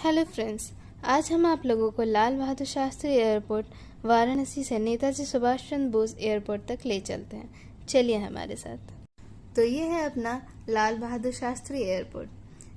Hello friends, आज हम आप लोगों को लाल बहादुर शास्त्री एयरपोर्ट वाराणसी से नेताजी सुभाष चंद्र बोस एयरपोर्ट तक ले चलते हैं। चलिए हमारे साथ। तो ये है अपना लाल बहादुर शास्त्री एयरपोर्ट।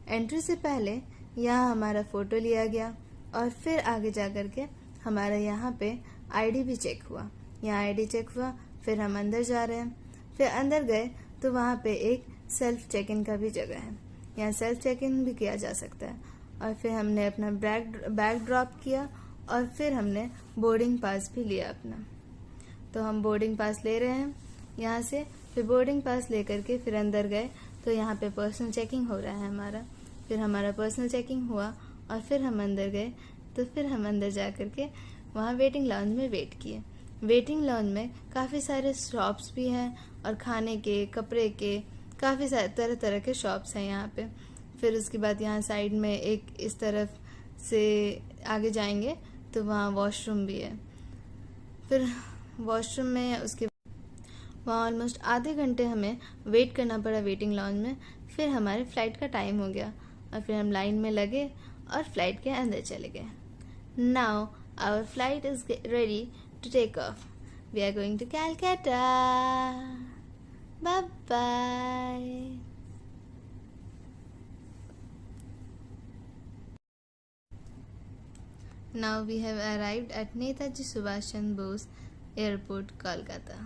एंट्री से पहले यहाँ हमारा फ़ोटो लिया गया और फिर आगे जा कर के हमारा यहाँ पे आईडी भी चेक हुआ। यहाँ आईडी चेक हुआ, फिर हम अंदर जा रहे हैं। फिर अंदर गए तो वहाँ पे एक सेल्फ चेक इन का भी जगह है। यहाँ सेल्फ चेक इन भी किया जा सकता है। और फिर हमने अपना बैग ड्रॉप किया और फिर हमने बोर्डिंग पास भी लिया अपना। तो हम बोर्डिंग पास ले रहे हैं यहाँ से। फिर बोर्डिंग पास लेकर के फिर अंदर गए तो यहाँ पे पर्सनल चेकिंग हो रहा है हमारा। फिर हमारा पर्सनल चेकिंग हुआ और फिर हम अंदर गए। तो फिर हम अंदर जा कर के वहाँ वेटिंग लाउंज में वेट किए। वेटिंग लाउंज में काफ़ी सारे शॉप्स भी हैं और खाने के, कपड़े के, काफ़ी सारे तरह तरह के शॉप्स हैं यहाँ पे। फिर उसके बाद यहाँ साइड में एक इस तरफ से आगे जाएंगे तो वहाँ वॉशरूम भी है। फिर वॉशरूम में उसके वहाँ ऑलमोस्ट आधे घंटे हमें वेट करना पड़ा वेटिंग लॉन्ज में। फिर हमारे फ्लाइट का टाइम हो गया और फिर हम लाइन में लगे और फ्लाइट के अंदर चले गए। Now our flight is ready to take off. We are going to Calcutta. Bye bye. Now we have arrived at Netaji Subhash Chandra Bose Airport, Kolkata.